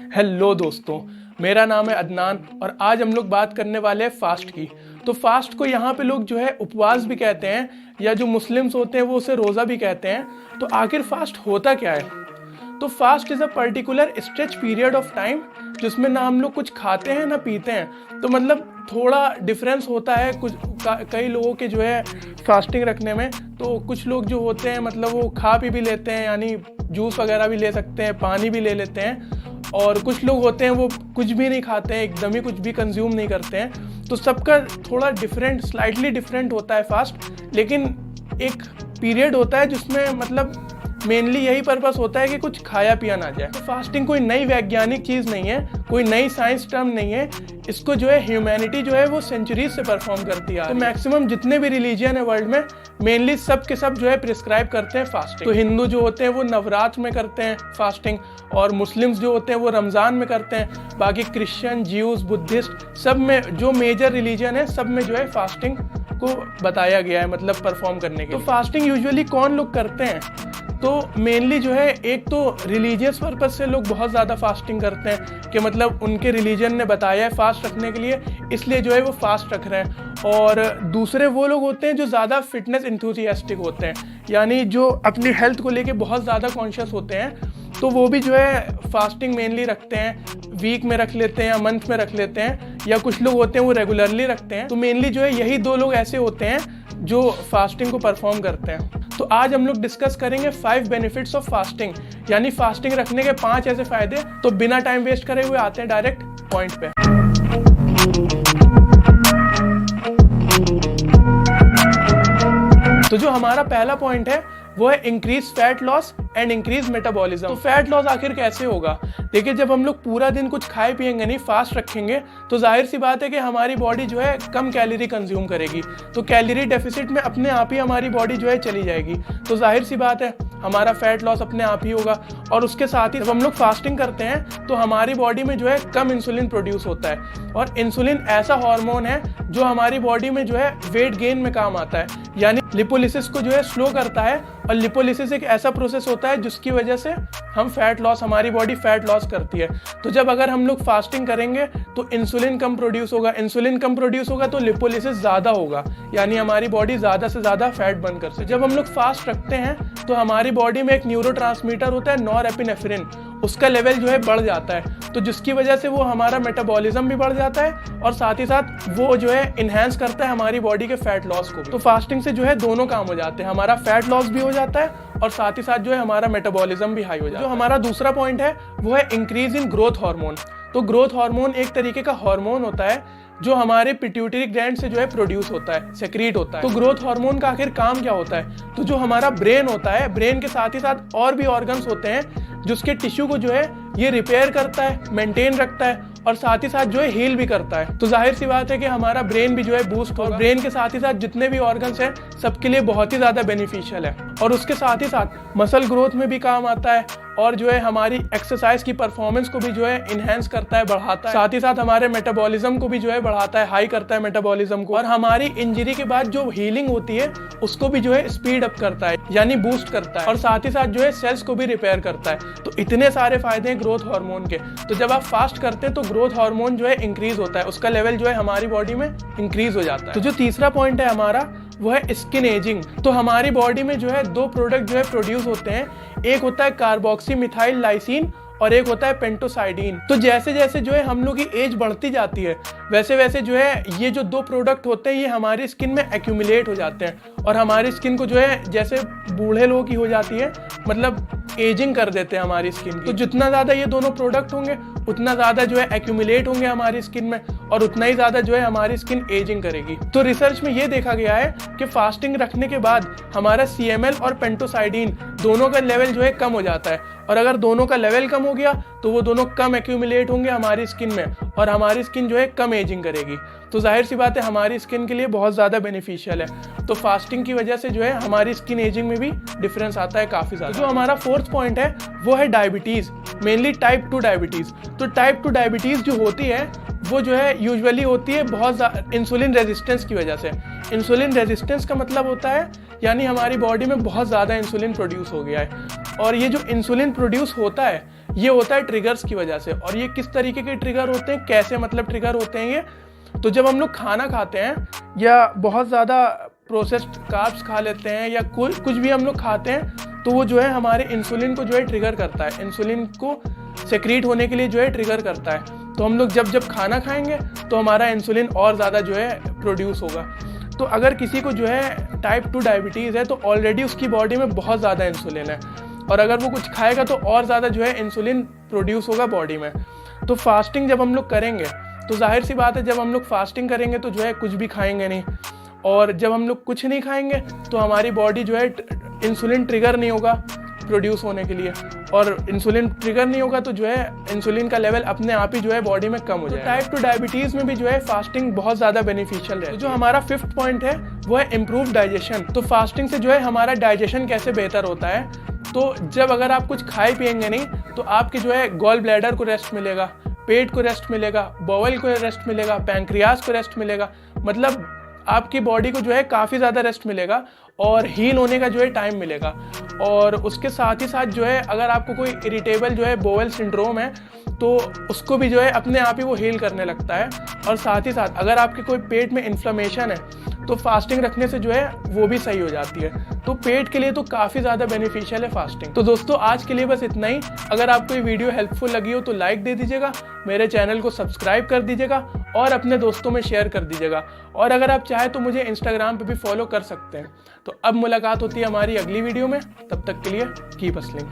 Hello दोस्तों, मेरा नाम है अदनान और आज हम लोग बात करने वाले हैं फास्ट की। तो फास्ट को यहाँ पे लोग जो है उपवास भी कहते हैं या जो मुस्लिम्स होते हैं वो उसे रोज़ा भी कहते हैं। तो आखिर फास्ट होता क्या है? तो fast is a particular stretch period of time जिसमें ना हम लोग कुछ खाते हैं ना पीते हैं। तो मतलब थोड़ा डिफरेंस होता है कुछ कई लोगों के जो है फास्टिंग रखने में। तो कुछ लोग जो होते हैं मतलब वो खा पी भी लेते हैं, यानी जूस वगैरह भी ले सकते हैं, पानी भी ले लेते हैं। और कुछ लोग होते हैं वो कुछ भी नहीं खाते हैं, एकदम ही कुछ भी कंज्यूम नहीं करते हैं। तो सबका थोड़ा डिफरेंट, स्लाइटली डिफरेंट होता है फास्ट। लेकिन एक पीरियड होता है जिसमें मतलब मेनली यही पर्पस होता है कि कुछ खाया पिया ना जाए। तो फास्टिंग कोई नई वैज्ञानिक चीज़ नहीं है, कोई नई साइंस टर्म नहीं है। इसको जो है ह्यूमैनिटी जो है वो सेंचुरीज से परफॉर्म करती है। तो मैक्सिमम जितने भी रिलीजियन है वर्ल्ड में मेनली सब के सब जो है प्रिस्क्राइब करते हैं फास्टिंग। तो हिंदू जो होते हैं वो नवरात्र में करते हैं फास्टिंग, और मुस्लिम्स जो होते हैं वो रमज़ान में करते हैं। बाकी क्रिश्चियन, ज्यूज़, बुद्धिस्ट सब में जो मेजर रिलीजन है सब में जो है फास्टिंग को बताया गया है, मतलब परफॉर्म करने के लिए। तो फास्टिंग यूजुअली कौन लोग करते हैं? तो मेनली जो है एक तो रिलीजियस पर्पज से लोग बहुत ज़्यादा फास्टिंग करते हैं कि मतलब उनके रिलीजन ने बताया है फास्ट रखने के लिए, इसलिए जो है वो फास्ट रख रहे हैं। और दूसरे वो लोग होते हैं जो ज़्यादा फिटनेस इंथुसियास्टिक होते हैं, यानी जो अपनी हेल्थ को लेके बहुत ज़्यादा कॉन्शियस होते हैं। तो वो भी जो है फास्टिंग मेनली रखते हैं, वीक में रख लेते हैं या मंथ में रख लेते हैं, या कुछ लोग होते हैं वो रेगुलरली रखते हैं। तो मेनली जो है यही दो लोग ऐसे होते हैं जो फास्टिंग को परफॉर्म करते हैं। तो आज हम लोग डिस्कस करेंगे 5 बेनिफिट्स ऑफ फास्टिंग, यानी फास्टिंग रखने के 5 ऐसे फायदे। तो बिना टाइम वेस्ट करे हुए आते हैं डायरेक्ट पॉइंट पे। तो जो हमारा पहला पॉइंट है वो है increase fat loss and increase metabolism. तो फैट लॉस आखिर कैसे होगा? देखिए, जब हम लोग पूरा दिन कुछ खाए पिएंगे नहीं, फास्ट रखेंगे, तो जाहिर सी बात है कि हमारी बॉडी जो है कम कैलोरी कंज्यूम करेगी। तो कैलोरी डेफिसिट में अपने आप ही हमारी बॉडी जो है चली जाएगी। तो जाहिर सी बात है हमारा फैट लॉस अपने आप ही होगा। और उसके साथ ही जब हम लोग फास्टिंग करते हैं तो हमारी बॉडी में जो है कम इंसुलिन प्रोड्यूस होता है। और इंसुलिन ऐसा हार्मोन है जो हमारी बॉडी में जो है वेट गेन में काम आता है, यानी लिपोलिसिस को जो है स्लो करता है। और लिपोलिसिस एक ऐसा प्रोसेस होता है जिसकी वजह से हम फैट लॉस, हमारी बॉडी फैट लॉस करती है। तो जब अगर हम लोग फास्टिंग करेंगे तो इंसुलिन कम प्रोड्यूस होगा, इंसुलिन कम प्रोड्यूस होगा तो लिपोलिसिस ज़्यादा होगा, यानी हमारी बॉडी ज़्यादा से ज़्यादा फैट बर्न कर सकती है। जब हम लोग फास्ट रखते हैं तो हमारी बॉडी में एक न्यूरोट्रांसमीटर होता है नॉरएपिनेफ्रिन, उसका लेवल जो है बढ़ जाता है। तो जिसकी वजह से वो हमारा मेटाबॉलिज्म भी बढ़ जाता है और साथ ही साथ वो जो है इन्हेंस करता है हमारी बॉडी के फैट लॉस को भी। तो फास्टिंग से जो है दोनों काम हो जाते हैं, हमारा फैट लॉस भी हो जाता है और साथ ही साथ जो है हमारा मेटाबॉलिज्म भी हाई हो जाता है। जो हमारा दूसरा पॉइंट है वो है इंक्रीज इन ग्रोथ हार्मोन। तो ग्रोथ हार्मोन एक तरीके का हार्मोन होता है जो हमारे पिट्यूटरी ग्लैंड से जो है प्रोड्यूस होता है, सेक्रीट होता है। तो ग्रोथ हार्मोन का आखिर काम क्या होता है? तो जो हमारा ब्रेन होता है, ब्रेन के साथ ही साथ और भी ऑर्गन्स होते हैं जिसके टिश्यू को जो है ये रिपेयर करता है, मेंटेन रखता है और साथ ही साथ जो है हील भी करता है। तो जाहिर सी बात है कि हमारा ब्रेन भी जो है बूस्ट होगा। ब्रेन के साथ ही साथ जितने भी ऑर्गन्स हैं सबके लिए बहुत ही ज़्यादा बेनिफिशियल है। और उसके साथ ही साथ मसल ग्रोथ में भी काम आता है और जो है हमारी एक्सरसाइज की परफॉर्मेंस को भी जो है इन्हेंस करता है, बढ़ाता है। साथ ही साथ हमारे मेटाबॉलिज्म को भी जो है बढ़ाता है, हाई करता है मेटाबॉलिज्म को। और हमारी इंजरी के बाद जो हीलिंग होती है उसको भी जो है स्पीड अप करता है, यानी बूस्ट करता है। और साथ ही साथ जो है सेल्स को भी रिपेयर करता है। तो इतने सारे फायदे हैं ग्रोथ हार्मोन के। तो जब आप फास्ट करते हैं तो ग्रोथ हार्मोन जो है इंक्रीज होता है, उसका लेवल जो है हमारी बॉडी में इंक्रीज हो जाता है। तो जो तीसरा पॉइंट है हमारा वो है स्किन एजिंग। तो हमारी बॉडी में जो है 2 प्रोडक्ट जो है प्रोड्यूस होते हैं, एक होता है कार्बोक्सी मिथाइल लाइसिन और एक होता है पेंटोसाइडिन। तो जैसे जैसे जो है हम लोग की एज बढ़ती जाती है वैसे वैसे जो है ये जो 2 प्रोडक्ट होते हैं ये हमारी स्किन में एक्यूमुलेट हो जाते हैं और हमारी स्किन को जो है जैसे बूढ़े लोगों की हो जाती है, मतलब एजिंग कर देते हैं हमारी स्किन की। तो जितना ज़्यादा ये दोनों प्रोडक्ट होंगे उतना ज़्यादा जो है एक्यूमुलेट होंगे हमारी स्किन में और उतना ही ज़्यादा जो है हमारी स्किन एजिंग करेगी। तो रिसर्च में ये देखा गया है कि फास्टिंग रखने के बाद हमारा CML और पेंटोसाइडिन दोनों का लेवल जो है कम हो जाता है। और अगर दोनों का लेवल कम हो गया तो वो दोनों कम एक्यूमुलेट होंगे हमारी स्किन में और हमारी स्किन जो है कम एजिंग करेगी। तो जाहिर सी बात है हमारी स्किन के लिए बहुत ज़्यादा बेनिफिशियल है। तो फास्टिंग की वजह से जो है हमारी स्किन एजिंग में भी डिफरेंस आता है काफ़ी ज़्यादा। जो हमारा फोर्थ पॉइंट है वो है डायबिटीज़, मेनली टाइप 2 डायबिटीज़। तो टाइप 2 डायबिटीज़ जो होती है वो जो है यूजुअली होती है बहुत इंसुलिन रेजिस्टेंस की वजह से। इंसुलिन रेजिस्टेंस का मतलब होता है यानी हमारी बॉडी में बहुत ज़्यादा इंसुलिन प्रोड्यूस हो गया है और ये जो इंसुलिन प्रोड्यूस होता है ये होता है ट्रिगर्स की वजह से। और ये किस तरीके के ट्रिगर होते हैं, कैसे मतलब ट्रिगर होते हैं ये, तो जब हम लोग खाना खाते हैं या बहुत ज़्यादा प्रोसेस्ड कार्ब्स खा लेते हैं या कुछ भी हम लोग खाते हैं, तो वो जो है हमारे इंसुलिन को जो है ट्रिगर करता है, इंसुलिन को सेक्रीट होने के लिए जो है ट्रिगर करता है। तो हम लोग जब खाना खाएंगे तो हमारा इंसुलिन और ज़्यादा जो है प्रोड्यूस होगा। तो अगर किसी को जो है टाइप 2 डायबिटीज़ है तो ऑलरेडी उसकी बॉडी में बहुत ज़्यादा इंसुलिन है, और अगर वो कुछ खाएगा तो और ज़्यादा जो है इंसुलिन प्रोड्यूस होगा बॉडी में। तो फास्टिंग जब हम लोग करेंगे तो जाहिर सी बात है, जब हम लोग फास्टिंग करेंगे तो जो है कुछ भी खाएंगे नहीं, और जब हम लोग कुछ नहीं खाएंगे तो हमारी बॉडी जो है इंसुलिन ट्रिगर नहीं होगा प्रोड्यूस होने के लिए, और इंसुलिन ट्रिगर नहीं होगा तो जो है इंसुलिन का लेवल अपने आप ही जो है बॉडी में कम हो जाएगा। टाइप 2 डायबिटीज़ में भी जो है फास्टिंग बहुत ज़्यादा बेनिफिशियल है। तो जो हमारा 5th पॉइंट है वो है इम्प्रूव डाइजेशन। तो फास्टिंग से जो है हमारा डाइजेशन कैसे बेहतर होता है, तो जब अगर आप कुछ खाए पिएंगे नहीं तो आपके जो है गॉल ब्लैडर को रेस्ट मिलेगा, पेट को रेस्ट मिलेगा, बॉवल को रेस्ट मिलेगा, पैंक्रियाज को रेस्ट मिलेगा, मतलब आपकी बॉडी को जो है काफ़ी ज़्यादा रेस्ट मिलेगा और हील होने का जो है टाइम मिलेगा। और उसके साथ ही साथ जो है अगर आपको कोई इरिटेबल जो है बोवेल सिंड्रोम है तो उसको भी जो है अपने आप ही वो हील करने लगता है। और साथ ही साथ अगर आपके कोई पेट में इन्फ्लेमेशन है तो फास्टिंग रखने से जो है वो भी सही हो जाती है। तो पेट के लिए तो काफ़ी ज़्यादा बेनिफिशियल है फास्टिंग। तो दोस्तों आज के लिए बस इतना ही। अगर आपको ये वीडियो हेल्पफुल लगी हो तो लाइक दे दीजिएगा, मेरे चैनल को सब्सक्राइब कर दीजिएगा और अपने दोस्तों में शेयर कर दीजिएगा। और अगर आप चाहें तो मुझे इंस्टाग्राम पे भी फॉलो कर सकते हैं। तो अब मुलाकात होती है हमारी अगली वीडियो में, तब तक के लिए कीप हसलिंग।